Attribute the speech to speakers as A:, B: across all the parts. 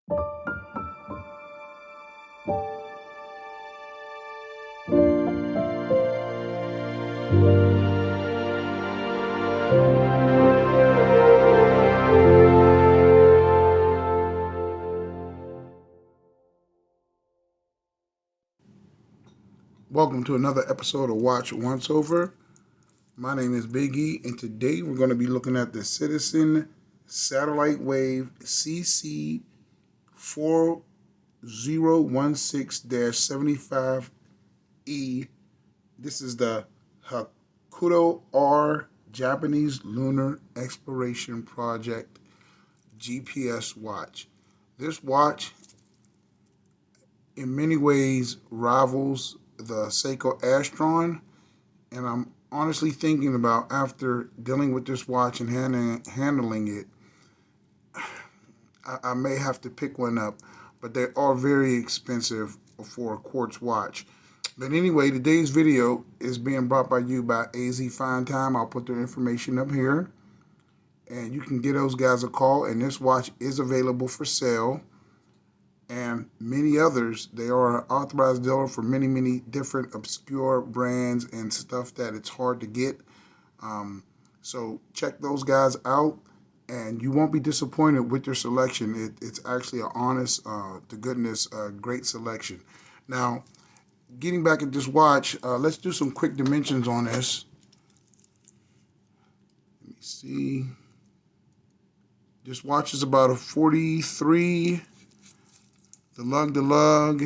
A: Welcome to another episode of Watch Once Over. My name is Big E, and today we're going to be looking at the Citizen Satellite Wave CC 4016-75E. This is the HAKUTO-R Japanese Lunar Exploration Project GPS watch. This watch in many ways rivals the Seiko Astron, and I'm honestly thinking about, after dealing with this watch and handling it, I may have to pick one up, but they are very expensive for a quartz watch. But anyway, today's video is being brought by you by AZ Fine Time. I'll put their information up here, and you can give those guys a call, and this watch is available for sale. And many others. They are an authorized dealer for many different obscure brands and stuff that it's hard to get. So check those guys out, and you won't be disappointed with their selection. It's actually an honest to goodness great selection. Now, getting back at this watch, let's do some quick dimensions on this. Let me see. This watch is about a 43. The lug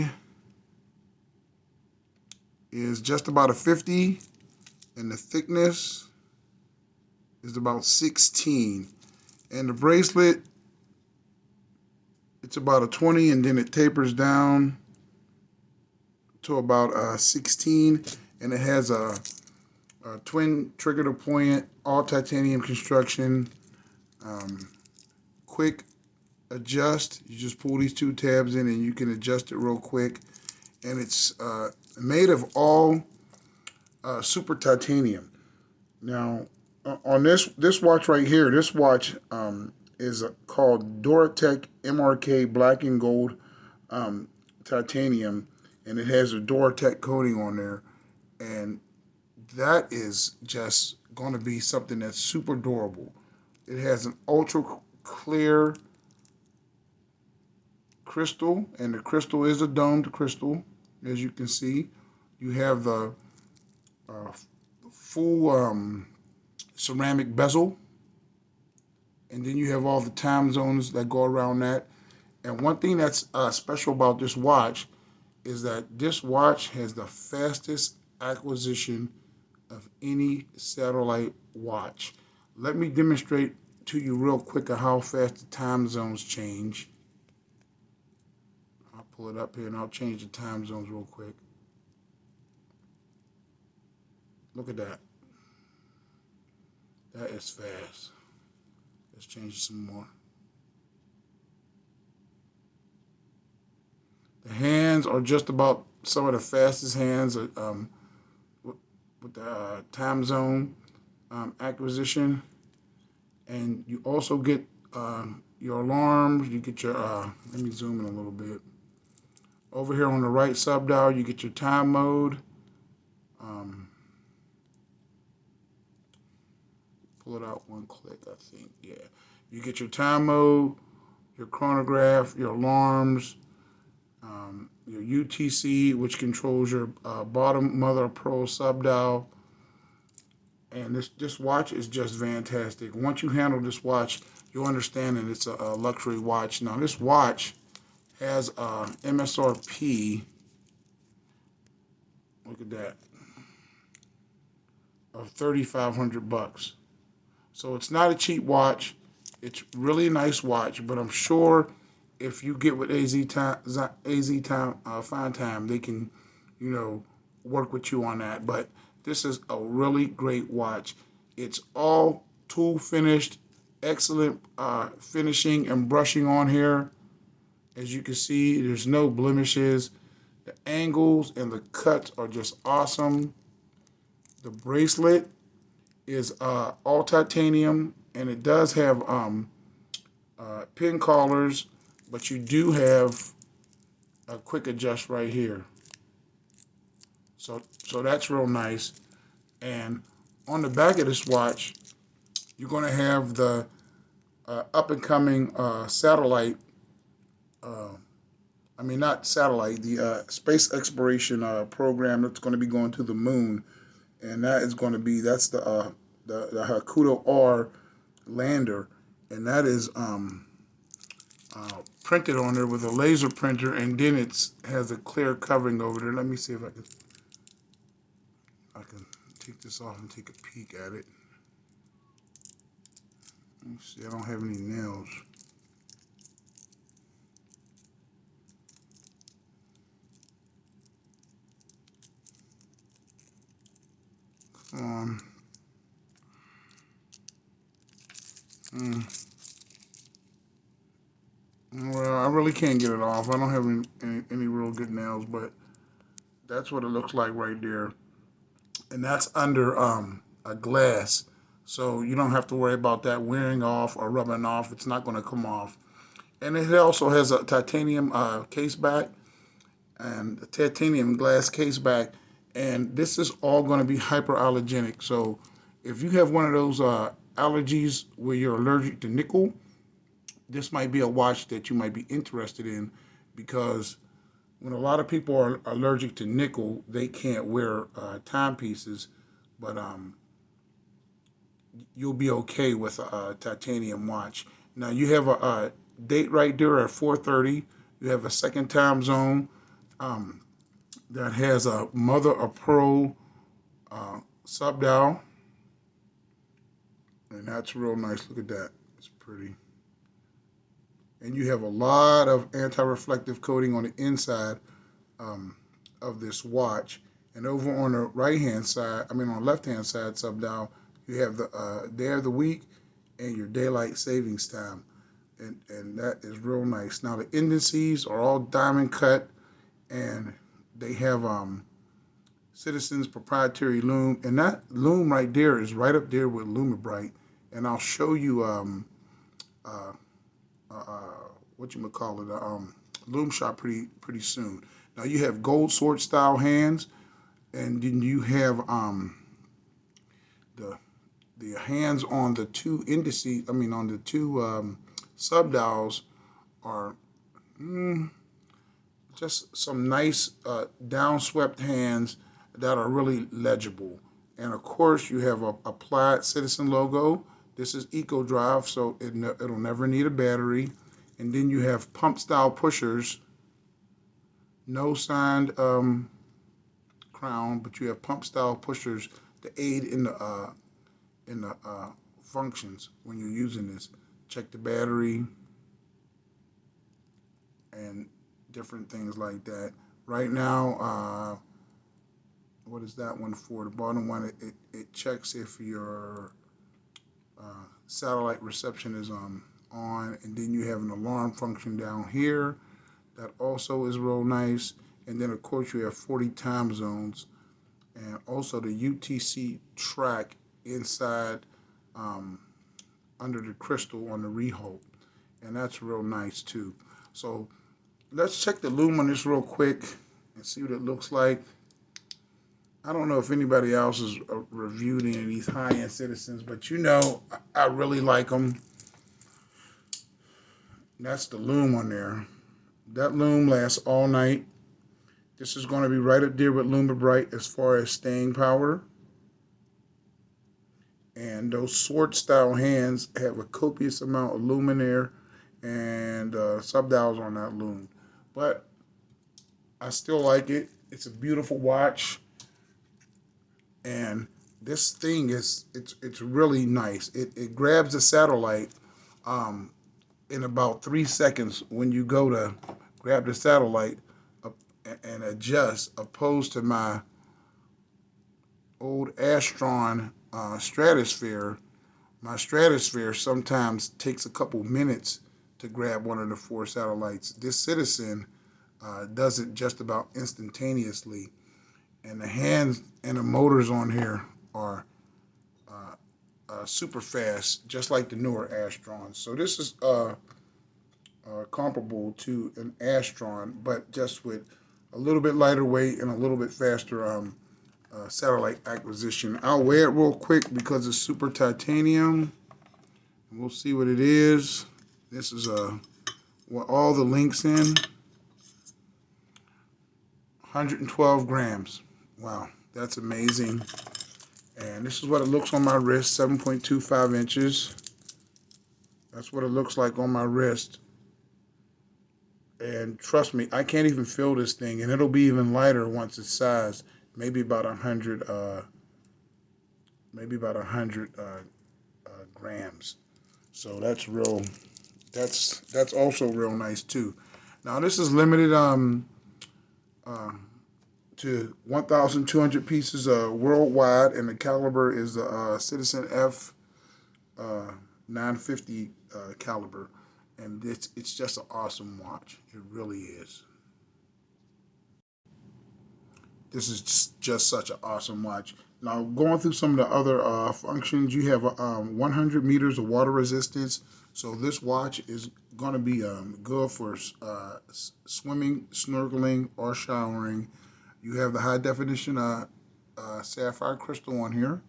A: is just about a 50, and the thickness is about 16. And the bracelet, it's about a 20, and then it tapers down to about 16, and it has a twin trigger to point, all titanium construction, quick adjust. You just pull these two tabs in and you can adjust it real quick, and it's made of all super titanium. Now on this watch right here, this watch is called Duratec MRK Black and Gold titanium, and it has a Duratec coating on there, and that is just going to be something that's super durable. It has an ultra clear crystal, and the crystal is a domed crystal, as you can see. You have the full ceramic bezel, and then you have all the time zones that go around that. And one thing that's special about this watch is that this watch has the fastest acquisition of any satellite watch. Let me demonstrate to you real quick of how fast the time zones change. I'll pull it up here and I'll change the time zones real quick. Look at that. That is fast. Let's change it some more. The hands are just about some of the fastest hands with the time zone acquisition. And you also get your alarms. You get your, let me zoom in a little bit. Over here on the right sub dial, you get your time mode. Pull it out one click, I think. Yeah. You get your time mode, your chronograph, your alarms, your UTC, which controls your bottom mother pro sub dial. And this watch is just fantastic. Once you handle this watch, you'll understand that it's a luxury watch. Now, this watch has MSRP, look at that, of $3,500. So it's not a cheap watch. It's really a nice watch, but I'm sure if you get with AZ Fine Time, they can, work with you on that. But this is a really great watch. It's all tool finished, excellent finishing and brushing on here. As you can see, there's no blemishes. The angles and the cuts are just awesome. The bracelet is all titanium, and it does have pin collars but you do have a quick adjust right here. So that's real nice. And on the back of this watch, you're going to have the up and coming satellite. I mean, not satellite, the space exploration program that's going to be going to the moon, and that is going to be the HAKUTO-R lander, and that is printed on there with a laser printer, and then it has a clear covering over there. Let me see if I can take this off and take a peek at it. Let me see, I don't have any nails. Come on. Well, I really can't get it off. I don't have any real good nails, but that's what it looks like right there. And that's under a glass. So you don't have to worry about that wearing off or rubbing off. It's not going to come off. And it also has a titanium case back and a titanium glass case back. And this is all going to be hyperallergenic. So if you have one of those allergies where you're allergic to nickel, this might be a watch that you might be interested in, because when a lot of people are allergic to nickel, they can't wear timepieces, but you'll be okay with a titanium watch. Now you have a date right there at 4:30. You have a second time zone um, that has a mother of pearl sub dial, and that's real nice. Look at that, it's pretty. And you have a lot of anti-reflective coating on the inside um, of this watch. And over on the right hand side, I mean on the left hand side sub dial, you have the day of the week and your daylight savings time. And that is real nice. Now the indices are all diamond cut, and they have Citizens proprietary Lume, and that Lume right there is right up there with Lume Bright. And I'll show you uh, what you call it, Lume shot pretty soon. Now you have gold sword style hands, and then you have the hands on the two indices. I mean on the two sub dials are just some nice downswept hands that are really legible. And of course, you have a applied Citizen logo. This is Eco Drive, so it'll never need a battery. And then you have pump style pushers, no signed crown, but you have pump style pushers to aid in the functions when you're using this. Check the battery and different things like that. Right now, what is that one for? The bottom one, it checks if your satellite reception is on, and then you have an alarm function down here that also is real nice. And then of course you have 40 time zones, and also the UTC track inside under the crystal on the rehold, and that's real nice too. So let's check the Lume on this real quick and see what it looks like. I don't know if anybody else has reviewed any of these high-end Citizens, but you know I really like them. That's the Lume on there. That Lume lasts all night. This is going to be right up there with Lume Bright as far as staying power. And those sword-style hands have a copious amount of lume in there, and sub-dials on that Lume. But I still like it. It's a beautiful watch. And this thing it's really nice. It grabs the satellite in about 3 seconds when you go to grab the satellite and adjust, opposed to my old Astron Stratosphere. My Stratosphere sometimes takes a couple minutes to grab one of the 4 satellites. This Citizen does it just about instantaneously. And the hands and the motors on here are super fast, just like the newer Astrons. So this is comparable to an Astron, but just with a little bit lighter weight and a little bit faster satellite acquisition. I'll weigh it real quick because it's super titanium. We'll see what it is. This is what all the links in. 112 grams. Wow, that's amazing. And this is what it looks on my wrist, 7.25 inches. That's what it looks like on my wrist. And trust me, I can't even feel this thing, and it'll be even lighter once it's sized. Maybe about 100, grams. So that's real. That's also real nice too. Now this is limited to 1,200 pieces worldwide, and the caliber is the Citizen F 950 caliber, and it's just an awesome watch. It really is. This is just such an awesome watch. Now, going through some of the other functions, you have 100 meters of water resistance. So this watch is going to be good for swimming, snorkeling, or showering. You have the high definition sapphire crystal on here,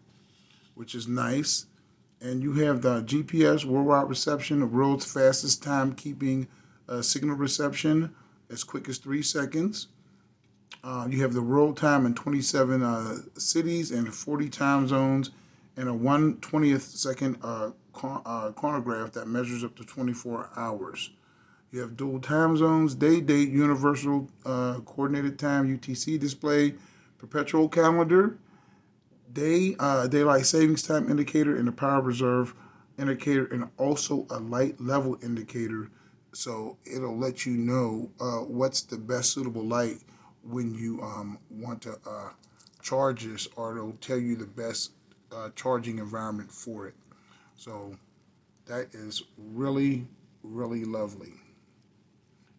A: which is nice. And you have the GPS worldwide reception, the world's fastest timekeeping signal reception, as quick as 3 seconds. You have the world time in 27 cities and 40 time zones, and a 1/20th second chronograph that measures up to 24 hours. You have dual time zones, day, date, universal coordinated time, UTC display, perpetual calendar, daylight savings time indicator, and a power reserve indicator, and also a light level indicator. So it'll let you know what's the best suitable light when you want to charge this, or it'll tell you the best charging environment for it. So that is really, really lovely.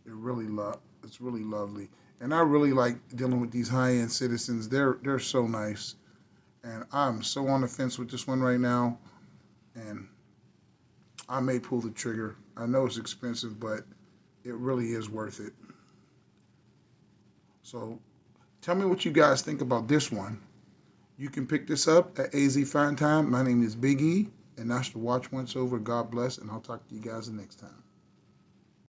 A: It's really lovely, and I really like dealing with these high-end Citizens. They're so nice, and I'm so on the fence with this one right now, and I may pull the trigger. I know it's expensive, but it really is worth it. So tell me what you guys think about this one. You can pick this up at AZ Fine Time. My name is Big E, and that's the watch once over. God bless, and I'll talk to you guys the next time.